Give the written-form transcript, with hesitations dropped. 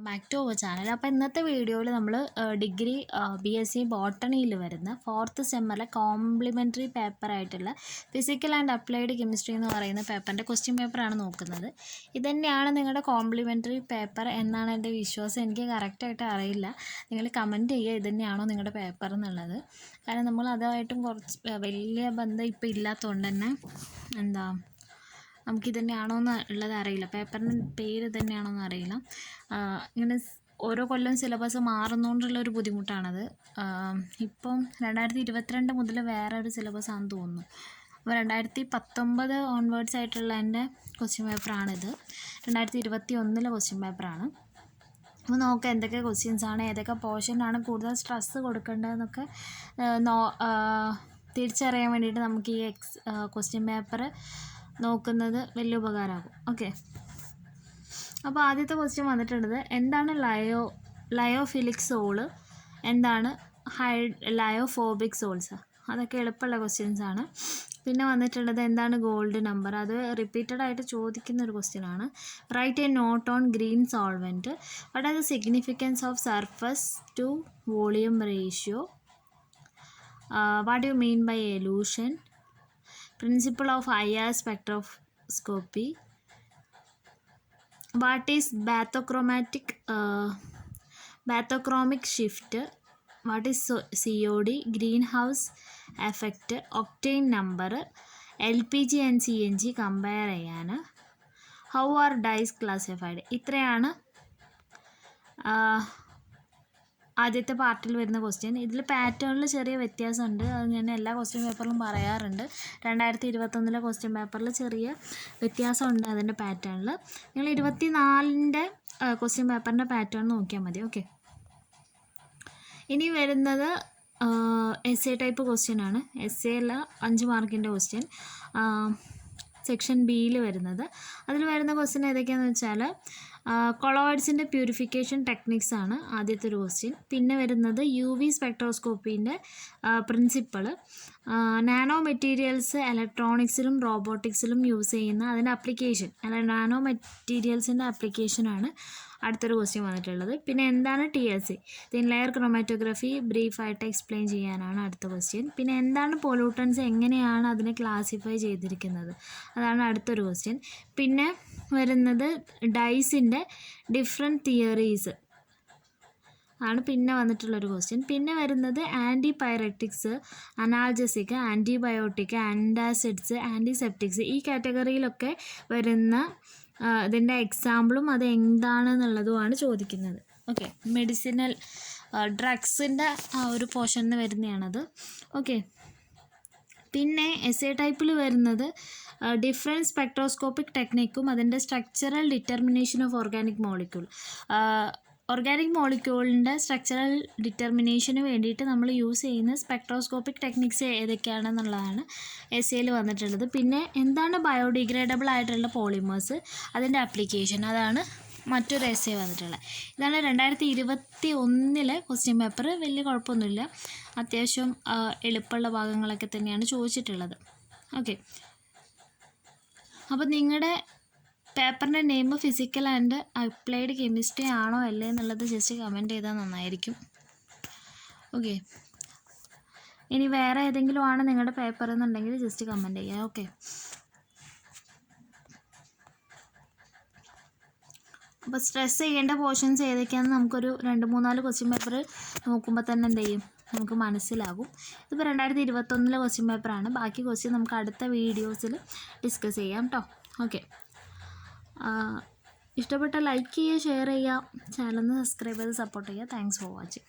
Back to our channel. അപ്പോൾ ഇന്നത്തെ വീഡിയോയിൽ നമ്മൾ ഡിഗ്രി BSc ബോട്ടണിയിൽ വരുന്ന 4th സെമ്മറിലെ കോംപ്ലിമെൻ്ററി പേപ്പറായിട്ടുള്ള ഫിസിക്കൽ ആൻഡ് അപ്ലൈഡ് കെമിസ്ട്രി എന്ന് പറയുന്ന പേപ്പറിൻ്റെ ക്വസ്റ്റ്യൻ പേപ്പറാണ് നോക്കുന്നത്. ഇതുതന്നെയാണ് നിങ്ങളുടെ കോംപ്ലിമെൻ്ററി പേപ്പർ എന്നാണ് എൻ്റെ വിശ്വാസം. എനിക്ക് കറക്റ്റായിട്ട് അറിയില്ല. നിങ്ങൾ കമൻറ്റ് ചെയ്യുക ഇതുതന്നെയാണോ നിങ്ങളുടെ പേപ്പർ എന്നുള്ളത്. കാരണം നമ്മൾ അതുമായിട്ടും കുറച്ച് വലിയ ബന്ധം ഇപ്പോൾ ഇല്ലാത്തതുകൊണ്ട് തന്നെ നമുക്കിത് തന്നെയാണോ എന്നുള്ളത് അറിയില്ല. പേപ്പറിൻ്റെ പേര് തന്നെയാണോ എന്ന് അറിയില്ല. ഇങ്ങനെ ഓരോ കൊല്ലം സിലബസ് മാറുന്നതുകൊണ്ടുള്ളൊരു ബുദ്ധിമുട്ടാണത്. ഇപ്പം 2022 മുതൽ വേറെ ഒരു സിലബസ് ആണെന്ന് തോന്നുന്നു. അപ്പോൾ 2019 ഓൺവേർഡ്സ് ആയിട്ടുള്ള എൻ്റെ ക്വസ്റ്റ്യൻ പേപ്പറാണിത്. 2021 ക്വസ്റ്റ്യൻ പേപ്പറാണ്. അപ്പോൾ നോക്കാം എന്തൊക്കെ ക്വസ്റ്റ്യൻസാണ്, ഏതൊക്കെ പോർഷനാണ് കൂടുതൽ സ്ട്രെസ്സ് കൊടുക്കേണ്ടതെന്നൊക്കെ തിരിച്ചറിയാൻ വേണ്ടിയിട്ട് നമുക്ക് ഈ ക്വസ്റ്റ്യൻ പേപ്പർ നോക്കുന്നത് വലിയ ഉപകാരമാകും. ഓക്കെ, അപ്പോൾ ആദ്യത്തെ ക്വസ്റ്റ്യൻ വന്നിട്ടുള്ളത് എന്താണ് ലയോഫിലിക് സോള്, എന്താണ് ലയോഫോബിക് സോൾസ്. അതൊക്കെ എളുപ്പമുള്ള ക്വസ്റ്റ്യൻസാണ്. പിന്നെ വന്നിട്ടുള്ളത് എന്താണ് ഗോൾഡ് നമ്പർ, അത് റിപ്പീറ്റഡ് ആയിട്ട് ചോദിക്കുന്ന ഒരു ക്വസ്റ്റ്യനാണ്. Write a note on green solvent. What are the significance of surface to volume ratio. What you mean by elution. Principle of IR spectroscopy. What is bathochromic shift. What is COD, greenhouse effect, octane number, LPG and CNG compare ചെയ്യാൻ. How are dyes classified. ഇത്രയാണ് ആദ്യത്തെ പാർട്ടിൽ വരുന്ന question. ഇതിൽ പാറ്റേണിൽ ചെറിയ വ്യത്യാസമുണ്ട്. അത് ഞാൻ എല്ലാ ക്വസ്റ്റ്യൻ പേപ്പറിലും പറയാറുണ്ട്. 2021 ക്വസ്റ്റ്യൻ പേപ്പറിൽ ചെറിയ വ്യത്യാസമുണ്ട് അതിൻ്റെ പാറ്റേണിൽ. നിങ്ങൾ 24 ക്വസ്റ്റ്യൻ പേപ്പറിൻ്റെ പാറ്റേൺ നോക്കിയാൽ മതി. ഓക്കെ, ഇനി വരുന്നത് essay ടൈപ്പ് ക്വസ്റ്റ്യൻ ആണ്. essayയിൽ 5 മാർക്കിൻ്റെ ക്വസ്റ്റ്യൻ സെക്ഷൻ ബിയിൽ വരുന്നത്. അതിൽ വരുന്ന ക്വസ്റ്റ്യൻ ഏതൊക്കെയാണെന്ന് വെച്ചാൽ കൊളോയിഡ്സിൻ്റെ പ്യൂരിഫിക്കേഷൻ ടെക്നിക്സ് ആണ് ആദ്യത്തെ ഒരു ക്വസ്റ്റ്യൻ. പിന്നെ വരുന്നത് UV സ്പെക്ട്രോസ്കോപ്പീൻ്റെ പ്രിൻസിപ്പിൾ. നാനോ മെറ്റീരിയൽസ് ഇലക്ട്രോണിക്സിലും റോബോട്ടിക്സിലും യൂസ് ചെയ്യുന്ന അതിൻ്റെ അപ്ലിക്കേഷൻ, നാനോ മെറ്റീരിയൽസിൻ്റെ ആപ്ലിക്കേഷനാണ് അടുത്തൊരു ക്വസ്റ്റ്യൻ വന്നിട്ടുള്ളത്. പിന്നെ എന്താണ് TLC, തിൻ ലെയർ ക്രൊമാറ്റോഗ്രഫി, ബ്രീഫായിട്ട് എക്സ്പ്ലെയിൻ ചെയ്യാനാണ് അടുത്ത ക്വസ്റ്റ്യൻ. പിന്നെ എന്താണ് പൊല്യൂട്ടൻസ്, എങ്ങനെയാണ് അതിനെ ക്ലാസിഫൈ ചെയ്തിരിക്കുന്നത്, അതാണ് അടുത്തൊരു ക്വസ്റ്റ്യൻ. പിന്നെ വരുന്നത് ഡൈസിൻ്റെ ഡിഫറെൻറ്റ് തിയറീസ് ആണ് പിന്നെ വന്നിട്ടുള്ളൊരു ക്വസ്റ്റ്യൻ. പിന്നെ വരുന്നത് ആൻറ്റിപൈററ്റിക്സ്, അനാൽജസിക്, ആൻറ്റിബയോട്ടിക്, ആൻറ്റാസിഡ്സ്, ആൻറ്റിസെപ്റ്റിക്സ്, ഈ കാറ്റഗറിയിലൊക്കെ വരുന്ന ഇതിൻ്റെ എക്സാമ്പിളും അത് എന്താണെന്നുള്ളതുമാണ് ചോദിക്കുന്നത്. ഓക്കെ, മെഡിസിനൽ ഡ്രഗ്സിൻ്റെ ആ ഒരു പോർഷനിൽ വരുന്നതാണത്. ഓക്കെ, പിന്നെ essay ടൈപ്പിൽ വരുന്നത് ഡിഫറെൻറ്റ് സ്പെക്ട്രോസ്കോപ്പിക് ടെക്നിക്കും അതിൻ്റെ structural determination of organic molecule. Organic മോളിക്യൂളിൻ്റെ സ്ട്രക്ചറൽ ഡിറ്റർമിനേഷന് വേണ്ടിയിട്ട് നമ്മൾ യൂസ് ചെയ്യുന്ന സ്പെക്ട്രോസ്കോപ്പിക് ടെക്നിക്സ് ഏതൊക്കെയാണെന്നുള്ളതാണ് essayയിൽ വന്നിട്ടുള്ളത്. പിന്നെ എന്താണ് ബയോഡിഗ്രേഡബിൾ ആയിട്ടുള്ള പോളിമേഴ്സ്, അതിൻ്റെ ആപ്ലിക്കേഷൻ, അതാണ് മറ്റൊരു essay വന്നിട്ടുള്ളത്. ഇതാണ് 2021 ക്വസ്റ്റ്യൻ പേപ്പർ. വലിയ കുഴപ്പമൊന്നുമില്ല, അത്യാവശ്യം എളുപ്പമുള്ള ഭാഗങ്ങളൊക്കെ തന്നെയാണ് ചോദിച്ചിട്ടുള്ളത്. ഓക്കെ, അപ്പോൾ നിങ്ങളുടെ പേപ്പറിൻ്റെ name physical and applied chemistry ആണോ അല്ലേ എന്നുള്ളത് ജസ്റ്റ് കമൻറ്റ് ചെയ്താൽ നന്നായിരിക്കും. ഓക്കെ, ഇനി വേറെ ഏതെങ്കിലും ആണ് നിങ്ങളുടെ പേപ്പർ എന്നുണ്ടെങ്കിൽ ജസ്റ്റ് കമൻറ്റ് ചെയ്യുക. ഓക്കെ, അപ്പോൾ സ്ട്രെസ് ചെയ്യേണ്ട പോർഷൻസ് ഏതൊക്കെയാണെന്ന് നമുക്കൊരു 2-3-4 ക്വസ്റ്റ്യൻ പേപ്പർ നോക്കുമ്പോൾ തന്നെ എന്ത് ചെയ്യും, നമുക്ക് മനസ്സിലാകും. ഇതിപ്പോൾ 2021 ക്വസ്റ്റ്യൻ പേപ്പറാണ്. ബാക്കി ക്വസ്റ്റ്യൻ നമുക്ക് അടുത്ത വീഡിയോസിൽ ഡിസ്കസ് ചെയ്യാം കേട്ടോ. ഓക്കെ, ഇഷ്ടപ്പെട്ട ലൈക്ക് ചെയ്യുക, ഷെയർ ചെയ്യുക, ചാനൽ സബ്സ്ക്രൈബ് ചെയ്ത് സപ്പോർട്ട് ചെയ്യുക. Thanks for watching.